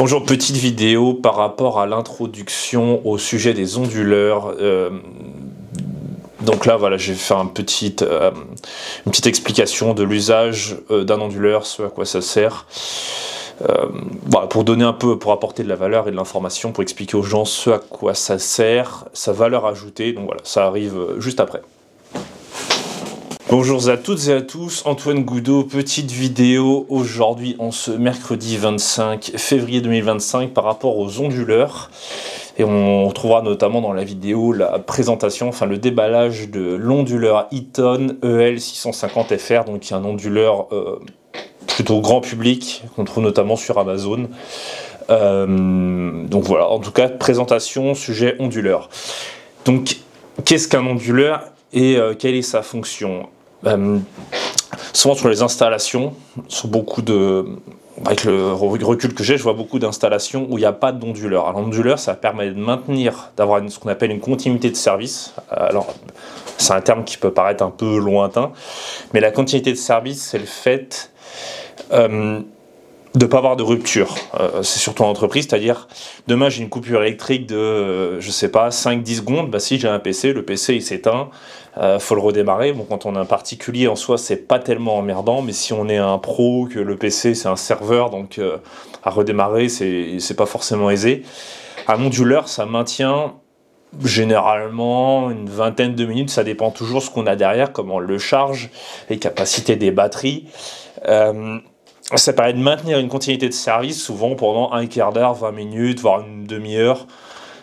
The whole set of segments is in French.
Bonjour, petite vidéo par rapport à l'introduction au sujet des onduleurs. Donc là, voilà, j'ai fait une petite explication de l'usage d'un onduleur, ce à quoi ça sert. Voilà, pour donner un peu, pour apporter de la valeur et de l'information, pour expliquer aux gens ce à quoi ça sert, sa valeur ajoutée. Donc voilà, ça arrive juste après. Bonjour à toutes et à tous, Antoine Goudot, petite vidéo aujourd'hui en ce mercredi 25 février 2025 par rapport aux onduleurs. Et on retrouvera notamment dans la vidéo la présentation, enfin le déballage de l'onduleur Eaton EL650FR, donc qui est un onduleur plutôt grand public, qu'on trouve notamment sur Amazon. Donc voilà, en tout cas, présentation, sujet onduleur. Donc, qu'est-ce qu'un onduleur et quelle est sa fonction? Souvent sur les installations, sur beaucoup de... Avec le recul que j'ai, je vois beaucoup d'installations où il n'y a pas d'onduleur. Alors l'onduleur, ça permet de maintenir, d'avoir ce qu'on appelle une continuité de service. Alors, c'est un terme qui peut paraître un peu lointain, mais la continuité de service, c'est le fait de ne pas avoir de rupture. C'est surtout en entreprise, c'est-à-dire, demain j'ai une coupure électrique de, je sais pas, 5-10 secondes, bah, si j'ai un PC, le PC il s'éteint, faut le redémarrer. Bon, quand on est un particulier en soi, c'est pas tellement emmerdant, mais si on est un pro, que le PC c'est un serveur, donc à redémarrer, c'est pas forcément aisé. Un onduleur, ça maintient généralement une vingtaine de minutes, ça dépend toujours ce qu'on a derrière, comment on le charge, les capacités des batteries. Ça permet de maintenir une continuité de service, souvent pendant un quart d'heure, 20 minutes, voire une demi-heure.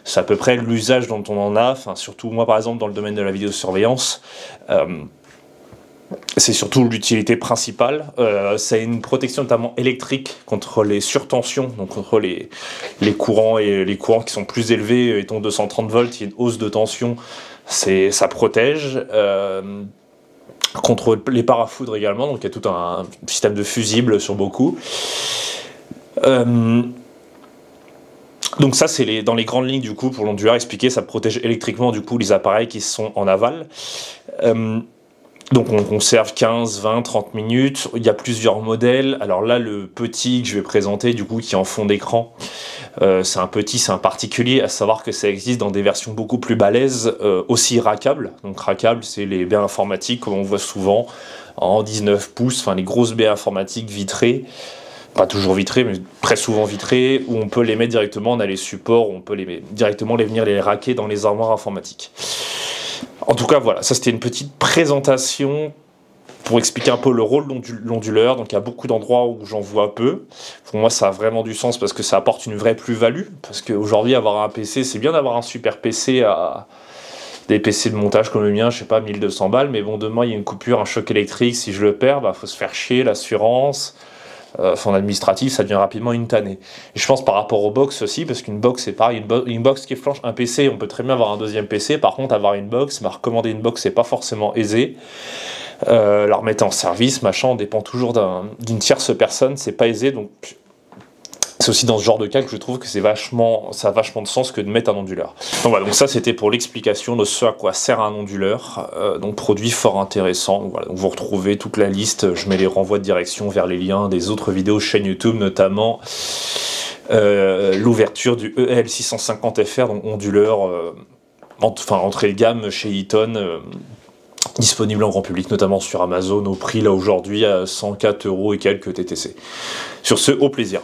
C'est à peu près l'usage dont on en a, enfin, surtout moi par exemple dans le domaine de la vidéosurveillance. C'est surtout l'utilité principale. C'est une protection notamment électrique contre les surtensions, donc contre les courants et les courants qui sont plus élevés, étant 230 volts, il y a une hausse de tension, ça protège. Contre les parafoudres également, donc il y a tout un système de fusibles sur beaucoup. Donc ça c'est dans les grandes lignes du coup pour l'onduleur expliqué, ça protège électriquement du coup les appareils qui sont en aval. Donc on conserve 15, 20, 30 minutes, il y a plusieurs modèles. Alors là le petit que je vais présenter du coup qui est en fond d'écran, c'est un particulier, à savoir que ça existe dans des versions beaucoup plus balèzes, aussi rackables. Donc rackables, c'est les baies informatiques comme on voit souvent en 19 pouces, enfin les grosses baies informatiques vitrées, pas toujours vitrées mais très souvent vitrées, où on peut les mettre directement, on a les supports, où on peut directement venir les racker dans les armoires informatiques. En tout cas voilà, ça c'était une petite présentation pour expliquer un peu le rôle de l'onduleur. Donc il y a beaucoup d'endroits où j'en vois peu. Pour moi ça a vraiment du sens parce que ça apporte une vraie plus-value. Parce qu'aujourd'hui avoir un PC, c'est bien d'avoir un super PC des PC de montage comme le mien, je sais pas, 1200 balles, mais bon demain il y a une coupure, un choc électrique, si je le perds, bah faut se faire chier, l'assurance, en administratif ça devient rapidement une tannée. Et je pense par rapport aux box aussi, parce qu'une box c'est pareil, une box qui flanche un PC, on peut très bien avoir un deuxième PC, par contre avoir une box, bah, recommander une box c'est pas forcément aisé. La remettre en service, machin, on dépend toujours d'une tierce personne, c'est pas aisé, donc c'est aussi dans ce genre de cas que je trouve que ça a vachement de sens que de mettre un onduleur. Donc voilà, donc ça c'était pour l'explication de ce à quoi sert un onduleur, donc produit fort intéressant. Donc voilà, donc vous retrouvez toute la liste, je mets les renvois de direction vers les liens des autres vidéos chaîne YouTube, notamment l'ouverture du EL650FR, donc onduleur, entrée de gamme chez Eaton, disponible en grand public, notamment sur Amazon, au prix là aujourd'hui à 104 € et quelques TTC. Sur ce, au plaisir.